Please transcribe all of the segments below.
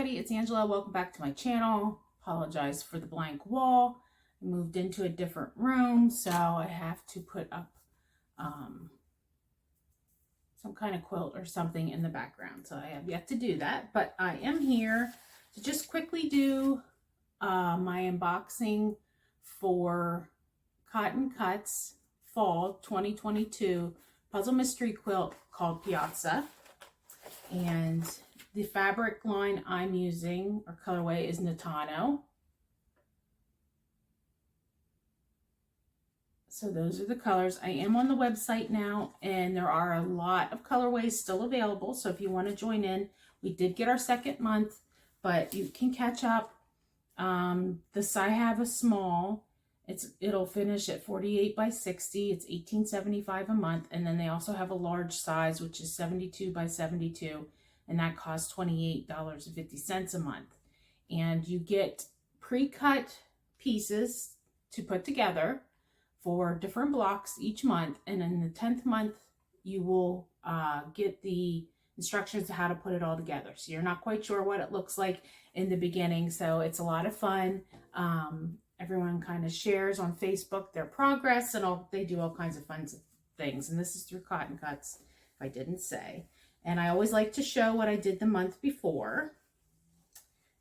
everybody, it's Angela. Welcome back to my channel. Apologize for the blank wall. I moved into a different room, so I have to put up some kind of quilt or something in the background. So I have yet to do that, but I am here to just quickly do my unboxing for Cotton Cuts Fall 2022 puzzle mystery quilt called PIAZZA. And the fabric line I'm using, or colorway, is Nettano. So those are the colors. I am on the website now, and there are a lot of colorways still available. So if you want to join in, we did get our second month, but you can catch up. This I have a small. It'll finish at 48 by 60. It's $18.75 a month, and then they also have a large size, which is 72 by 72, and that costs $28.50 a month. And you get pre-cut pieces to put together for different blocks each month, and in the 10th month you will get the instructions on how to put it all together. So you're not quite sure what it looks like in the beginning, so it's a lot of fun. Everyone kind of shares on Facebook their progress, and they do all kinds of fun things. And this is through Cotton Cuts, if I didn't say. And I always like to show what I did the month before.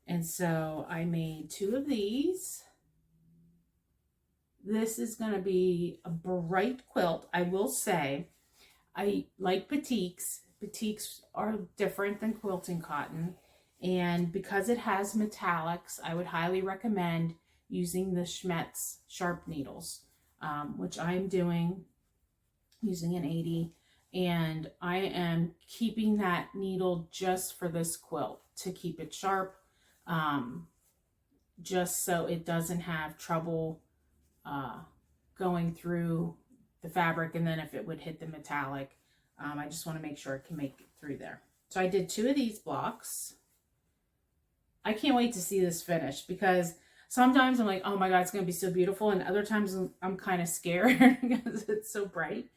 And so I made 2 of these. This is going to be a bright quilt. I will say, I like batiks. Batiks are different than quilting cotton. And because it has metallics, I would highly recommend using the Schmetz sharp needles, which I'm doing using an 80. And I am keeping that needle just for this quilt to keep it sharp, just so it doesn't have trouble going through the fabric. And then if it would hit the metallic, I just want to make sure it can make it through there. So I did 2 of these blocks. I can't wait to see this finished, because sometimes I'm like, oh my God, it's going to be so beautiful. And other times I'm kind of scared because it's so bright.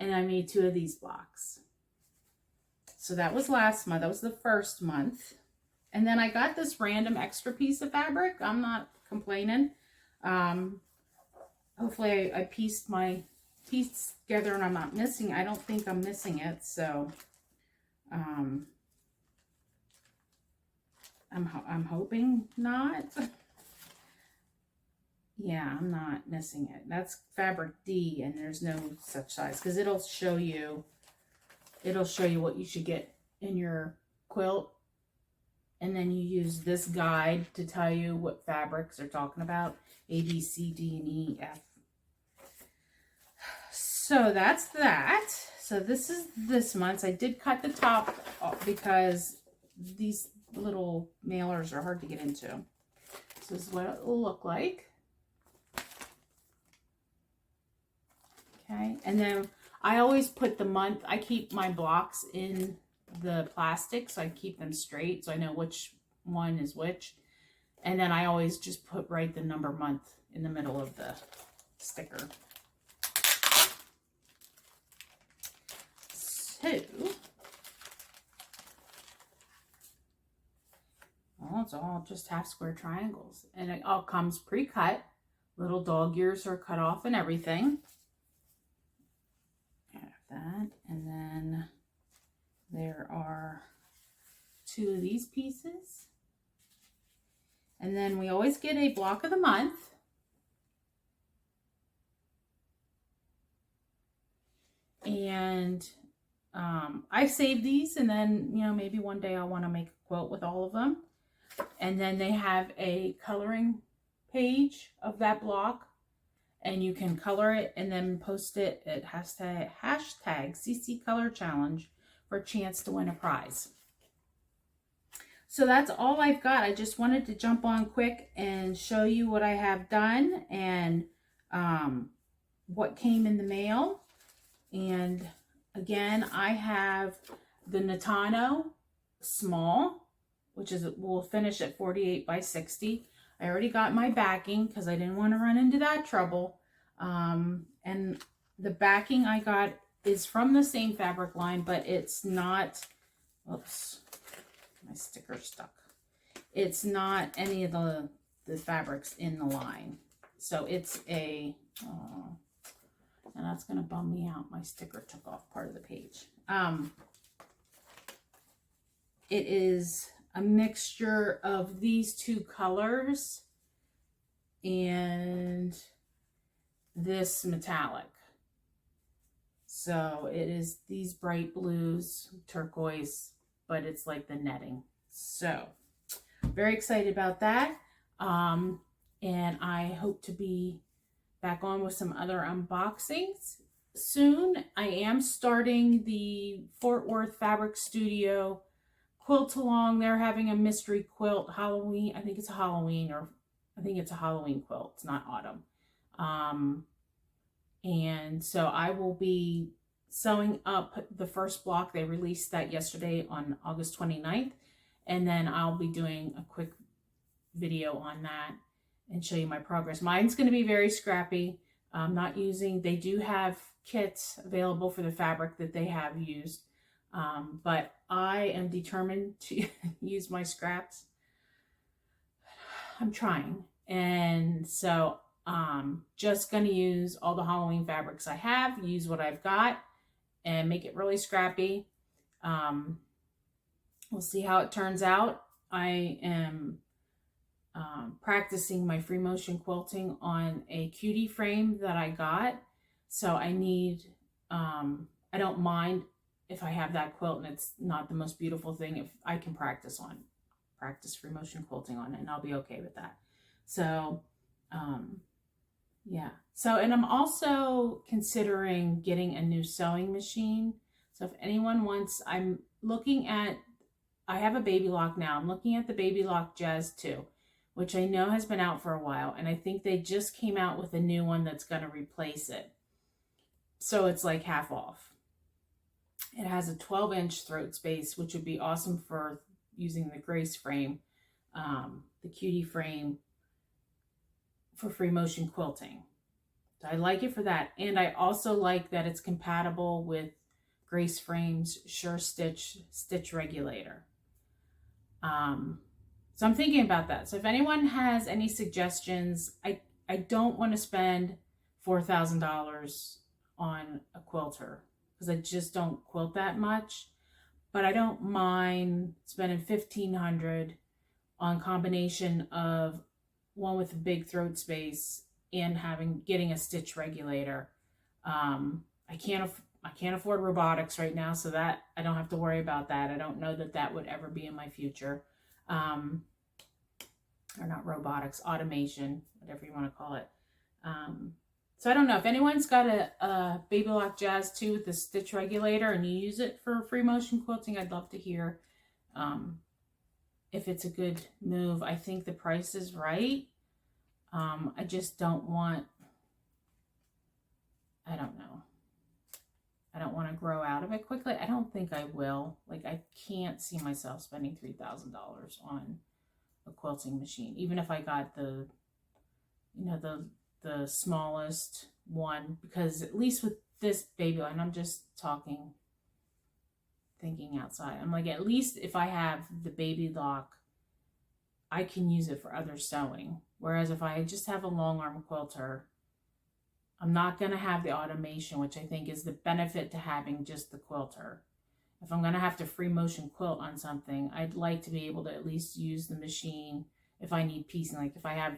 And I made 2 of these blocks. So that was last month. That was the first month. And then I got this random extra piece of fabric. I'm not complaining. Hopefully I pieced my piece together and I'm not missing. I don't think I'm missing it. So I'm hoping not. Yeah, I'm not missing it. That's fabric D, and there's no such size, because it'll show you what you should get in your quilt, and then you use this guide to tell you what fabrics they're talking about: A, B, C, D, and E, F. So that's that. So this is this month's. I did cut the top off because these little mailers are hard to get into. So this is what it will look like. Okay, and then I always put the month. I keep my blocks in the plastic, so I keep them straight, so I know which one is which. And then I always just write the number month in the middle of the sticker. So, well, it's all just half square triangles, and it all comes pre-cut. Little dog ears are cut off and everything. That, and then there are 2 of these pieces, and then we always get a block of the month, and I save these, and then maybe one day I want to make a quilt with all of them. And then they have a coloring page of that block, and you can color it and then post it at hashtag CC Color Challenge for a chance to win a prize. So that's all I've got. I just wanted to jump on quick and show you what I have done and what came in the mail. And again, I have the Nettano small, which will finish at 48 by 60. I already got my backing because I didn't want to run into that trouble. And the backing I got is from the same fabric line, but it's not, oops, my sticker's stuck. it's not any of the fabrics in the line. So it's a, and that's going to bum me out. My sticker took off part of the page. It is a mixture of these two colors and this metallic. So it is these bright blues, turquoise, but it's like the netting. So very excited about that. And I hope to be back on with some other unboxings soon. I am starting the Fort Worth Fabric Studio quilt along. They're having a mystery quilt Halloween. I think it's a Halloween, or I think it's a Halloween quilt. It's not autumn. And so I will be sewing up the first block. They released that yesterday on August 29th. And then I'll be doing a quick video on that and show you my progress. Mine's going to be very scrappy. I'm not using, they do have kits available for the fabric that they have used. But I am determined to use my scraps. I'm trying. And so just going to use all the Halloween fabrics I have, use what I've got, and make it really scrappy. We'll see how it turns out. I am practicing my free motion quilting on a cutie frame that I got. So I need, I don't mind if I have that quilt and it's not the most beautiful thing, if I can practice free motion quilting on it, and I'll be okay with that. So, yeah. So, and I'm also considering getting a new sewing machine. So if anyone wants, I'm looking at, I have a Baby Lock now. I'm looking at the Baby Lock Jazz 2, which I know has been out for a while. And I think they just came out with a new one that's going to replace it. So it's like half off. It has a 12-inch throat space, which would be awesome for using the Grace frame, the cutie frame for free motion quilting. So I like it for that. And I also like that it's compatible with Grace Frame's Sure Stitch stitch regulator. So I'm thinking about that. So if anyone has any suggestions, I don't want to spend $4,000 on a quilter because I just don't quilt that much, but I don't mind spending $1,500 on combination of one with a big throat space and getting a stitch regulator. I can't afford robotics right now, so that I don't have to worry about that. I don't know that that would ever be in my future. Or not robotics, automation, whatever you want to call it. So I don't know if anyone's got a Baby Lock Jazz 2 with the stitch regulator and you use it for free motion quilting. I'd love to hear if it's a good move. I think the price is right. I just don't want, I don't know. I don't want to grow out of it quickly. I don't think I will. Like, I can't see myself spending $3,000 on a quilting machine, even if I got the, you know, the smallest one, because at least with this Baby Lock, and I'm just thinking outside, I'm like, at least if I have the Baby Lock, I can use it for other sewing. Whereas if I just have a long arm quilter, I'm not going to have the automation, which I think is the benefit to having just the quilter. If I'm going to have to free motion quilt on something, I'd like to be able to at least use the machine if I need piecing. Like if I have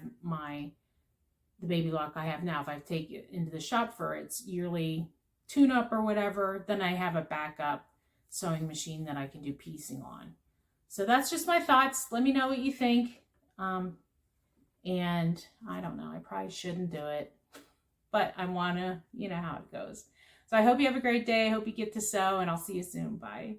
the Baby Lock I have now, if I take it into the shop for its yearly tune-up or whatever, then I have a backup sewing machine that I can do piecing on. So that's just my thoughts. Let me know what you think. And I don't know, I probably shouldn't do it, but I want to, you know how it goes. So I hope you have a great day. I hope you get to sew, and I'll see you soon. Bye.